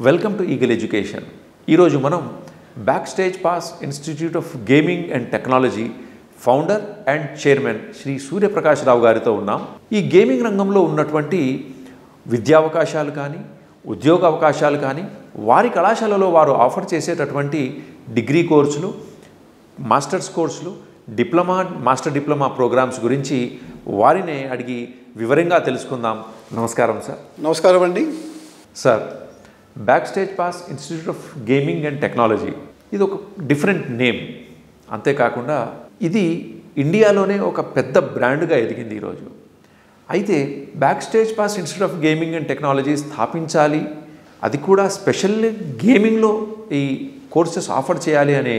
Welcome to eagle education. ఈరోజు మనం back stage pass institute of gaming and technology founder and chairman Shri Suryaprakash Rao గారితో ఉన్నాం. ఈ గేమింగ్ రంగంలో ఉన్నటువంటి విద్యావకాశాలు కానీ ఉద్యోగ అవకాశాలు కానీ వారి కళాశాలలో వారు ఆఫర్ చేసేటటువంటి డిగ్రీ కోర్సులు, మాస్టర్స్ కోర్సులు, డిప్లొమా, మాస్టర్ డిప్లొమా ప్రోగ్రామ్స్ గురించి వారినే అడిగి వివరంగా తెలుసుకుందాం. నమస్కారం సార్. నమస్కారం అండి. Sir, back stage pass institute of gaming and technology ఇది ఒక డిఫరెంట్ నేమ్. అంతేకాకుండా ఇది ఇండియాలోనే ఒక పెద్ద బ్రాండ్గా ఎదిగింది ఈరోజు. అయితే back stage pass institute of gaming and technology స్థాపించాలి, అది కూడా స్పెషల్ గేమింగ్లో ఈ కోర్సెస్ ఆఫర్ చేయాలి అనే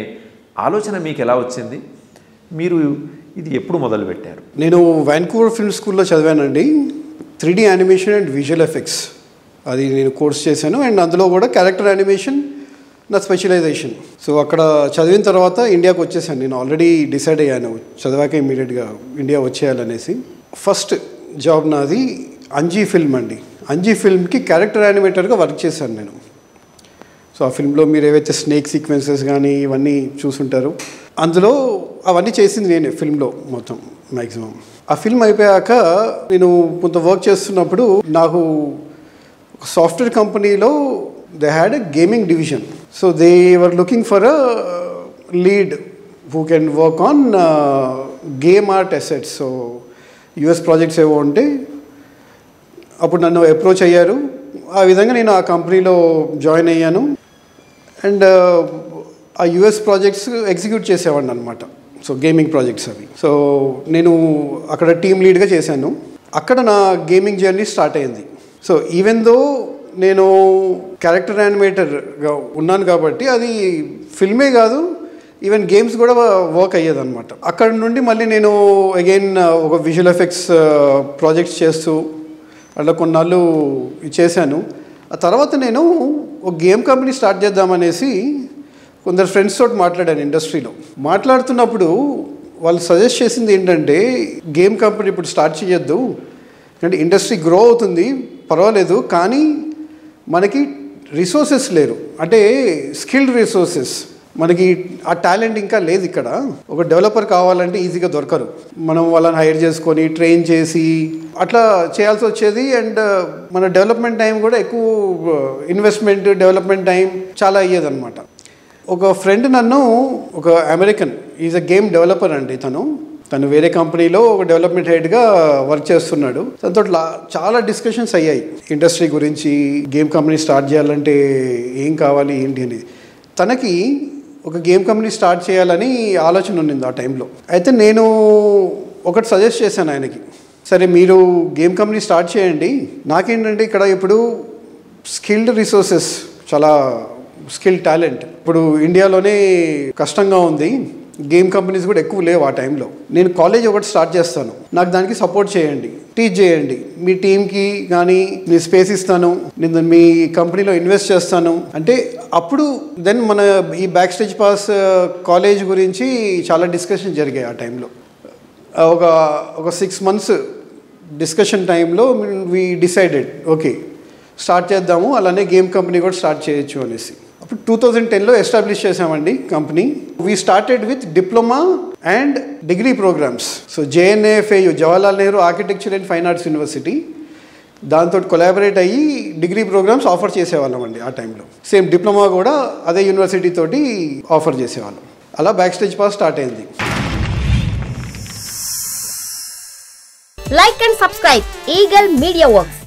ఆలోచన మీకు ఎలా వచ్చింది? మీరు ఇది ఎప్పుడు మొదలుపెట్టారు? నేను వాన్కూవర్ ఫిల్మ్ స్కూల్లో చదివానండి. 3D animation and visual effects అది నేను కోర్స్ చేశాను. అండ్ అందులో కూడా క్యారెక్టర్ యానిమేషన్ నా స్పెషలైజేషన్. సో అక్కడ చదివిన తర్వాత ఇండియాకి వచ్చేసాను. నేను ఆల్రెడీ డిసైడ్ అయ్యాను చదివాక ఇమీడియట్గా ఇండియా వచ్చేయాలనేసి. ఫస్ట్ జాబ్ నాది అంజీ ఫిల్మ్ అండి. అంజీ ఫిల్మ్కి క్యారెక్టర్ యానిమేటర్గా వర్క్ చేశాను నేను. సో ఆ ఫిల్మ్లో మీరు ఏవైతే స్నేక్ సీక్వెన్సెస్ కానీ ఇవన్నీ చూసుంటారు, అందులో అవన్నీ చేసింది నేనే ఫిల్మ్లో మొత్తం మ్యాక్సిమం. ఆ ఫిల్మ్ అయిపోయాక నేను కొంత వర్క్ చేస్తున్నప్పుడు నాకు సాఫ్ట్వేర్ కంపెనీలో they had a gaming division. So they were looking for a lead who can work on game art assets. So US projects ఏవో ఉంటే అప్పుడు నన్ను అప్రోచ్ అయ్యారు. ఆ విధంగా నేను ఆ కంపెనీలో జాయిన్ అయ్యాను. అండ్ ఆ యుఎస్ ప్రాజెక్ట్స్ ఎగ్జిక్యూట్ చేసేవాడిని అనమాట. సో గేమింగ్ ప్రాజెక్ట్స్ అవి. సో నేను అక్కడ టీమ్ లీడ్గా చేశాను. అక్కడ నా గేమింగ్ జర్నీ స్టార్ట్ అయింది. సో ఈవెన్ దో నేను క్యారెక్టర్ యానిమేటర్గా ఉన్నాను కాబట్టి అది ఫిల్మే కాదు, ఈవెన్ గేమ్స్ కూడా వర్క్ అయ్యేదన్నమాట. అక్కడ నుండి మళ్ళీ నేను అగైన్ ఒక విజువల్ ఎఫెక్ట్స్ ప్రాజెక్ట్స్ చేస్తూ అట్లా కొన్నాళ్ళు చేశాను. ఆ తర్వాత నేను ఒక గేమ్ కంపెనీ స్టార్ట్ చేద్దామనేసి కొందరు ఫ్రెండ్స్ తోటి మాట్లాడాను. ఇండస్ట్రీలో మాట్లాడుతున్నప్పుడు వాళ్ళు సజెస్ట్ చేసింది ఏంటంటే, గేమ్ కంపెనీ ఇప్పుడు స్టార్ట్ చేయొద్దు, అంటే ఇండస్ట్రీ గ్రో అవుతుంది పర్వాలేదు, కానీ మనకి రిసోర్సెస్ లేరు, అంటే స్కిల్డ్ రిసోర్సెస్, మనకి ఆ టాలెంట్ ఇంకా లేదు. ఇక్కడ ఒక డెవలపర్ కావాలంటే ఈజీగా దొరకరు. మనం వాళ్ళని హైర్ చేసుకొని ట్రైన్ చేసి అట్లా చేయాల్సి వచ్చేది. అండ్ మన డెవలప్మెంట్ టైం కూడా ఎక్కువ, ఇన్వెస్ట్మెంట్ డెవలప్మెంట్ టైం చాలా అయ్యేదన్నమాట. ఒక ఫ్రెండ్ నన్ను, ఒక American, is a game developer అండి. తను వేరే కంపెనీలో ఒక డెవలప్మెంట్ హెడ్గా వర్క్ చేస్తున్నాడు. దాంతో చాలా డిస్కషన్స్ అయ్యాయి ఇండస్ట్రీ గురించి, గేమ్ కంపెనీ స్టార్ట్ చేయాలంటే ఏం కావాలి ఏంటి అని. తనకి ఒక గేమ్ కంపెనీ స్టార్ట్ చేయాలని ఆలోచన ఉన్నింది ఆ టైంలో. అయితే నేను ఒకటి సజెస్ట్ చేశాను ఆయనకి, సరే మీరు గేమ్ కంపెనీ స్టార్ట్ చేయండి, నాకేంటంటే ఇక్కడ ఇప్పుడు స్కిల్డ్ రిసోర్సెస్, చాలా స్కిల్ టాలెంట్ ఇప్పుడు ఇండియాలోనే కష్టంగా ఉంది, గేమ్ కంపెనీస్ కూడా ఎక్కువ లేవు ఆ టైంలో. నేను కాలేజ్ ఒకటి స్టార్ట్ చేస్తాను, నాకు దానికి సపోర్ట్ చేయండి, టీచ్ చేయండి, మీ టీంకి కానీ మీ స్పేస్ ఇస్తాను, నేను మీ కంపెనీలో ఇన్వెస్ట్ చేస్తాను అంటే. అప్పుడు దెన్ మన ఈ బ్యాక్ స్టేజ్ పాస్ కాలేజ్ గురించి చాలా డిస్కషన్ జరిగాయి ఆ టైంలో. ఒక 6 months డిస్కషన్ టైంలో వీ డిసైడెడ్, ఓకే స్టార్ట్ చేద్దాము, అలానే గేమ్ కంపెనీ కూడా స్టార్ట్ చేయొచ్చు అనేసి. అప్పుడు 2010లో ఎస్టాబ్లిష్ చేసామండి company. We started with diploma and degree programmes. So JNFAU, Jawaharlal Nehru architecture and fine arts university, దాంతో కొలాబరేట్ అయ్యి డిగ్రీ ప్రోగ్రామ్స్ ఆఫర్ చేసేవాళ్ళం అండి ఆ టైంలో. సేమ్ డిప్లొమా కూడా అదే యూనివర్సిటీ తోటి ఆఫర్ చేసేవాళ్ళం. అలా బ్యాక్ స్టేజ్ పాస్ స్టార్ట్ అయింది. Like and subscribe Eagle Media Works.